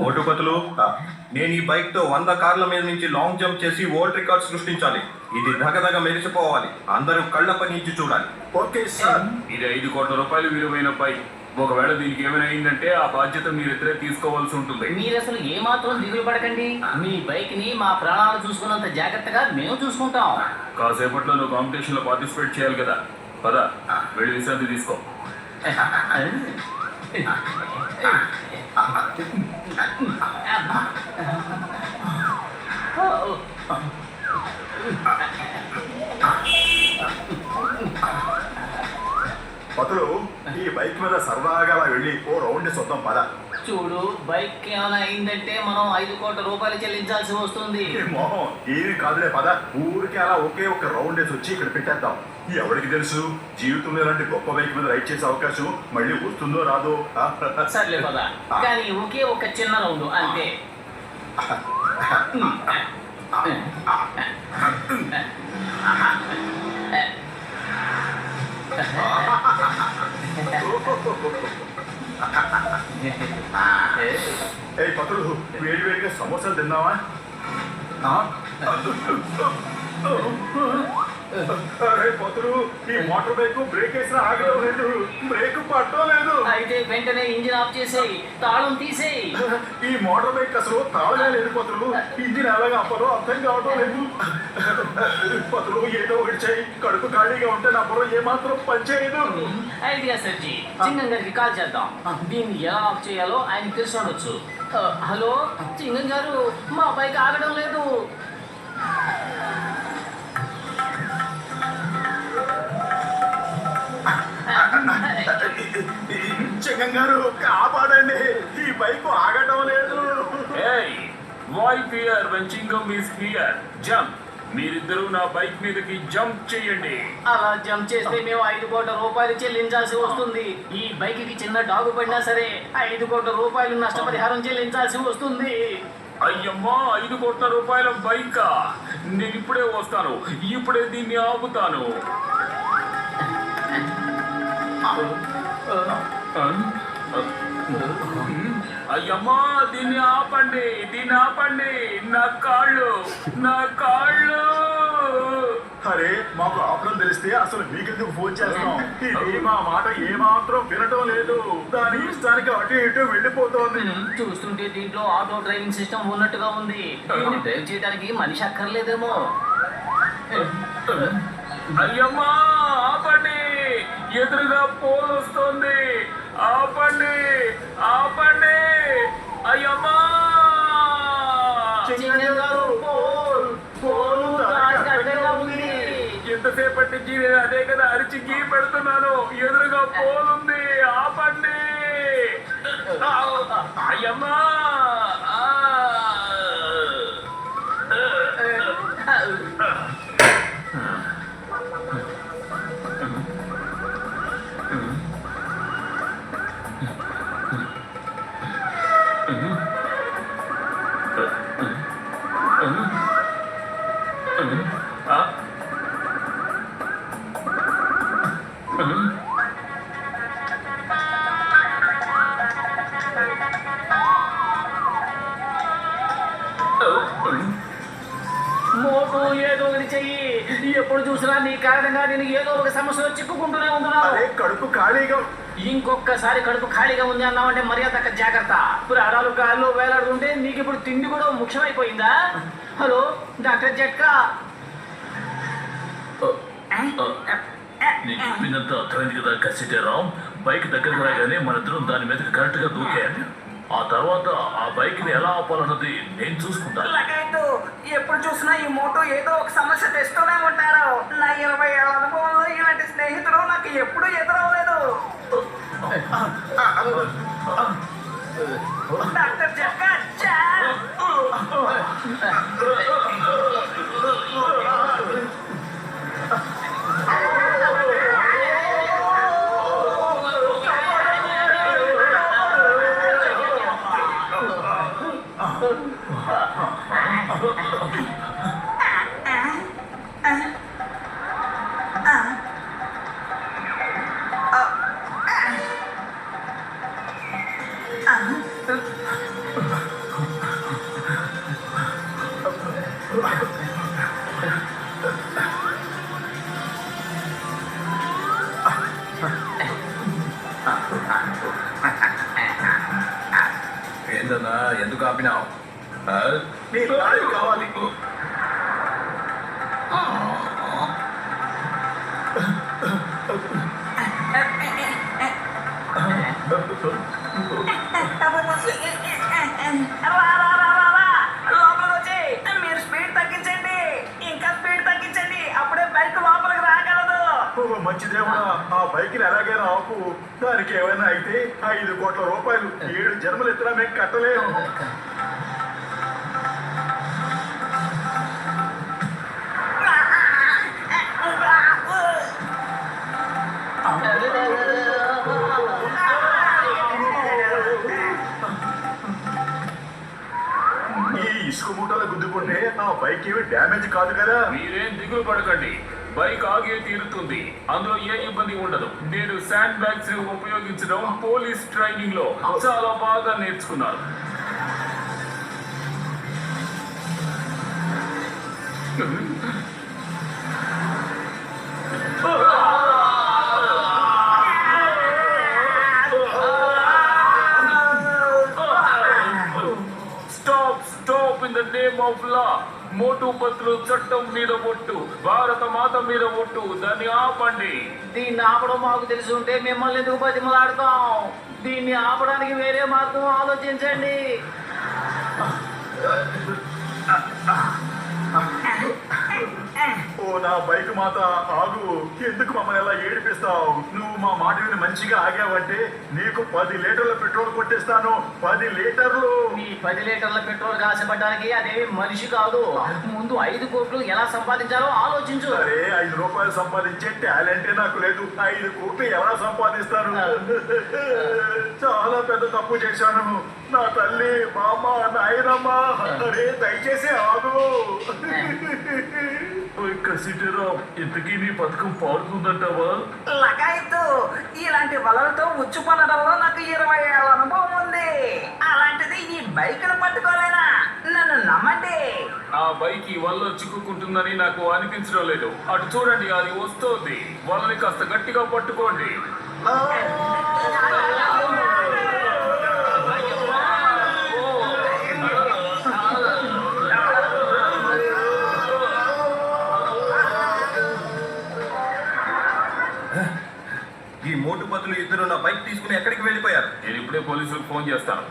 ఓటుపతులు, నేను ఈ బైక్ తో 100 కార్ల మీద నుంచి లాంగ్ జంప్ చేసి వరల్డ్ రికార్డ్ సృష్టించాలి. ఇది దగదగ మెరిసిపోవాలి. అందరూ కళ్ళపై నుంచి చూడాలి. Okay sir. ఇది 5 కోట్ల రూపాయలు విలువైన బైక్. ఒకవేళ దీనికి ఏమైనా అయిందంటే ఆ బాధ్యత మీరిద్దరే తీసుకోవాల్సి ఉంటుంది. మీరు అసలు ఏమాత్రం దిగులు పడకండి. మీ బైక్ ని మా ప్రాణాలు చూసుకున్నంత జాగ్రత్తగా మేము చూసుకుంటాం. కాసేపట్లో నువ్వు కాంపిటీషన్ లో పార్టిసిపేట్ చేయాలి కదా. పద, వెళ్ళి విశ్రాంతి తీసుకో. పతులు, ఈ బైక్ మీద సరదాగా అలా వెళ్ళి ఓ రౌండ్ చూద్దాం పద. చూడు, బైక్ ఏమైనా అయిందంటే మనం 5 కోట్ల రూపాయలు చెల్లించాల్సి వస్తుంది. మోహం ఏమి కాదులే పద. ఊరికి అలా ఒకే ఒక రౌండ్ వేసి వచ్చి ఇక్కడ పెట్టేద్దాం. ఎవరికి తెలుసు, జీవితంలో ఇలాంటి గొప్ప బైక్ మీద రైడ్ చేసే అవకాశం మళ్ళీ వస్తుందో రాదో. సర్లే పద, కానీ ఒకే ఒక చిన్న రౌండ్ అంతే. ఏ పతులు, వేడి వేడిగా సమోసాలు తిన్నావా? అరే పతులు, ఈ మోటార్ బైక్ బ్రేక్ వేసినా ఆగడం లేదు, బ్రేక్ పట్టడం లేదు. అయితే వెంటనే ఇంజిన్ ఆఫ్ చేసేయి, తాళం తీసేయి. ఈ మోటార్ బైక్ అసలు తాళమే లేదు పతులు. ఇంజిన్ ఎలాగా అప్పలో అర్థం కావడం లేదు. పతులు, ఏదో ఒకటి చేయి. కడుపు ఖాళీగా ఉంటే నా పొలం ఏమాత్రం పనిచేయదు. ఐడియా సర్జీ, చింగం గారికి కాల్ చేద్దాం. దీన్ని ఎలా ఆఫ్ చేయాలో ఆయన తెలిసి ఉండొచ్చు. హలో చింగం గారు, మా బైక్ ఆగడం లేదు. చింగం గారు, కాపాడండి, ఈ బైక్ ఆగడం లేదు. Why fear when Chingam is here? Jump. మీరిద్దరూ నా బైక్ మీదకి జంప్ చేయండి. అలా జంప్ చేస్తే మేము 5 కోట్ల రూపాయలు చెల్లించాల్సి వస్తుంది. ఈ బైక్ కి చిన్న డాగు పడినా సరే 5 కోట్ల రూపాయలు నష్టపరిహారం చెల్లించాల్సి వస్తుంది. అయ్యమ్మా, 5 కోట్ల రూపాయల బైకా? నేను ఇప్పుడే వస్తాను, ఇప్పుడే దీన్ని ఆపుతాను. అయ్యమ్మా, దీన్ని ఆపండి, దీన్ని ఆపండి. నా కాళ్ళు, నా కాళ్ళు. అరే, మాకు ఆపడం తెలిస్తే అసలు మీకెందుకు ఫోన్ చేస్తాం? ఇది మా మాట ఏమాత్రం వినటం లేదు. దాని ఇష్టానికి అటు ఇటు వెళ్ళిపోతోంది. చూస్తుంటే దీంట్లో ఆటో డ్రైవింగ్ సిస్టమ్ ఉన్నట్టుగా ఉంది. దీన్ని డ్రైవ్ చేయడానికి మనిషి అక్కర్లేదేమో. అయ్యమ్మా, ఆపండి, ఎదురుగా పోల్ వస్తుంది. ఆపండి, ఆపండి. అయ్యమ్మా, ఎంతసేపటి నుంచి నేను అదే కదా అరిచి గీ పెడుతున్నాను. ఎదురుగా పోలుంది, ఆపండి. అయ్యమ్మా, మోటు ఏదో ఒకటి చెయ్యి. ఎప్పుడు చూసినా నీ కారణంగా నేను ఏదో ఒక సమస్యలో చిక్కుకుంటూనే ఉంటున్నాను. కడుపు ఖాళీగా. ఇంకొకసారి కడుపు ఖాళీగా ఉంది అన్నావంటే మర్యాద జాగ్రత్త. ప్రాణాలు గాల్లో వేలాడుతుంటే నీకు ఇప్పుడు తిండి కూడా ముఖ్యమైపోయిందా? హలో డాక్టర్ జట్కా. నేను చెప్పినంత అర్థమైంది కదా కసిటేరాం. బైక్ దగ్గరకు రాగానే మనిద్దరం దాని మీదకి కరెక్ట్ గా దూకాను. ఆ తర్వాత ఆ బైక్ ని ఎలా ఆపాలన్నది నేను చూసుకుంటాను. ఎప్పుడు చూసినా ఈ మోటో ఏదో ఒక సమస్య తెస్తూనే ఉంటారు. నా 20 ఏళ్ల అనుభవంలో ఇలాంటి స్నేహితుడు నాకు ఎప్పుడు ఎదురవలేదు. డాక్టర్ జట్కా. ఏందన్నా ఎందుకు ఆపినావు నీ లారీ కావాలి. లోపలికి వచ్చి మీరు స్పీడ్ తగ్గించండి, ఇంకా స్పీడ్ తగ్గించండి, అప్పుడే బైక్ లోపలికి రాగలదు. ఓ మంచిదేవుడా, ఆ బైక్ని ఎలాగైనా ఆపు. దానికి ఏమైనా అయితే 5 కోట్ల రూపాయలు 7 జన్మలు ఎత్తినా మేము కట్టలేము. ఈ ఇసుక మూటల గుద్దుకుంటే ఆ బైక్ ఏమి డ్యామేజ్ కాదు కదా. మీరేం దిగులు పడకండి, బైక్ ఆగే తీరుతుంది, అందులో ఏ ఇబ్బంది ఉండదు. నేను శాండ్ బ్యాగ్స్ ఉపయోగించడం పోలీస్ ట్రైనింగ్ లో చాలా బాగా నేర్చుకున్నాను. Stop stop in the name of law. మోటు పత్రులు చట్టం మీద ఒట్టు, భారత మాత మీద ఒట్టు, దాన్ని ఆపండి. దీన్ని ఆపడం మాకు తెలిసి ఉంటే మిమ్మల్ని ఎందుకు బతిమలాడతాం? దీన్ని ఆపడానికి వేరే మార్గం ఆలోచించండి. ఓ నా బైక్ మాత ఆగు, ఎందుకు మమ్మల్ని ఎలా ఏడిపిస్తావు? నువ్వు మా మాట విని మంచిగా ఆగావంటే నీకు 10 లీటర్ల పెట్రోల్ కొట్టిస్తాను. 10 లీటర్లు. మీ 10 లీటర్ల పెట్రోల్ కాసపడడానికి అదేమి మనిషి కాదు. ముందు 5 కోట్లు ఎలా సంపాదించాలో ఆలోచించు. సరే, 5 రూపాయలు సంపాదించే టాలెంటే నాకు లేదు. 5 కోట్లు ఎలా సంపాదిస్తాను? చాలా పెద్ద తప్పు చేశాను. నా తల్లి, మా అమ్మ, నాయనమ్మ, అరే దయచేసి ఆగు. కసిటరా, ఇంతకీ నీ పథకం పాడుతుందంటావా? లగాయత్తు, ఇలాంటి వలలతో ఉచ్చు పనడంలో నాకు 20 ఏళ్ళ అనుభవం ఉంది. అలాంటిది ఈ బైక్ను పట్టుకోలేనా? నన్ను నమ్మండి. ఆ బైక్ ఈ వల్ల చిక్కుకుంటుందని నాకు అనిపించడం లేదు. అటు చూడండి, అది వస్తోంది. వాళ్ళని కాస్త గట్టిగా పట్టుకోండి. ఈ మోటు పతులు ఇద్దరు నా బైక్ తీసుకుని ఎక్కడికి వెళ్ళిపోయారు? నేను ఇప్పుడే పోలీసులకు ఫోన్ చేస్తాను.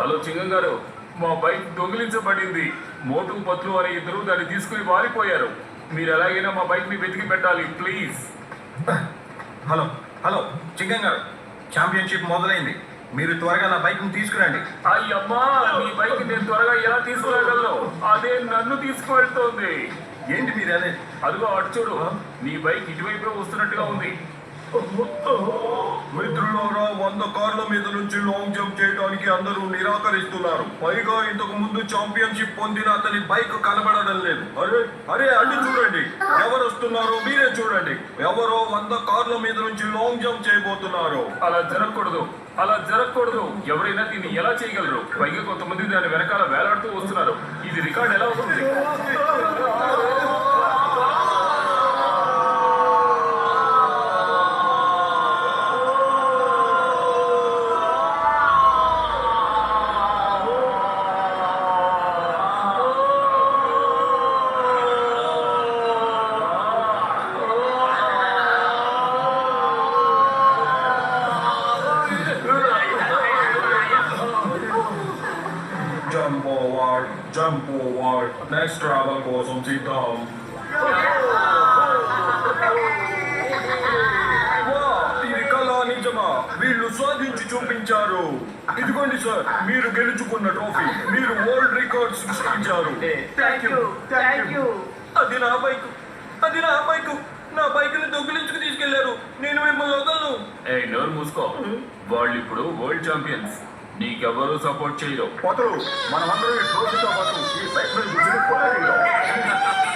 హలో చింగం గారు, మా బైక్ దొంగిలించబడింది. మోటు పత్లు అనే ఇద్దరు దాన్ని తీసుకుని వారిపోయారు. మీరు ఎలాగైనా మా బైక్ ని వెతికి పెట్టాలి ప్లీజ్. హలో హలో చింగం గారు, ఛాంపియన్షిప్ మొదలైంది. మీరు త్వరగా నా బైక్ ని తీసుకురండి. అయ్యమ్మా, నీ బైక్ నేను త్వరగా ఎలా తీసుకురాగలను? అదే నన్ను తీసుకువెళ్తోంది. ఏంటి మీరు అదే? అదిగో అటు చూడు, నీ బైక్ ఇటువైపే వస్తున్నట్టుగా ఉంది. మిత్రులారా, 100 కార్ల మీద నుంచి లాంగ్ జంప్ చేయడానికి అందరూ నిరాకరిస్తున్నారు. పైగా ఇంతకు ముందు ఛాంపియన్షిప్ పొందిన అతని బైక్ కనబడడం లేదు. అరే అరే, అటు చూడండి, ఎవరు వస్తున్నారో మీరే చూడండి. ఎవరో 100 కార్ల మీద నుంచి లాంగ్ జంప్ చేయబోతున్నారు. అలా జరగకూడదు, అలా జరగకూడదు. ఎవరైనా దీన్ని ఎలా చేయగలరు? పైగా కొంతమంది దాని వెనకాల వేలాడుతూ వస్తున్నారు. ఇది రికార్డ్ ఎలా అవుతుంది? జంప్ ఓవర్, నెక్స్ట్ ట్రావెల్ కోసం సిద్ధం. ఇది కళా నిజమా? వీళ్ళు సాధించి చూపించారు. ఇదిగోండి సార్, మీరు గెలుచుకున్న ట్రోఫీ. మీరు వరల్డ్ రికార్డ్ సృష్టించారు. Thank you. అది నా బైక్, అది నా బైక్. నా బైక్ ని దొంగిలించుకు తీసుకెళ్లారు. నేను మిమ్మల్ని వదలను. ఏ నోరు మూసుకో. వాళ్ళు ఇప్పుడు వరల్డ్ ఛాంపియన్స్. నీకెవరూ సపోర్ట్ చేయరు. పోతలు, మనమందరం ఈ ట్రోఫీతో పాటు ఈ బైక్ మీద కూర్చొని ఫోటో దిగుదాం.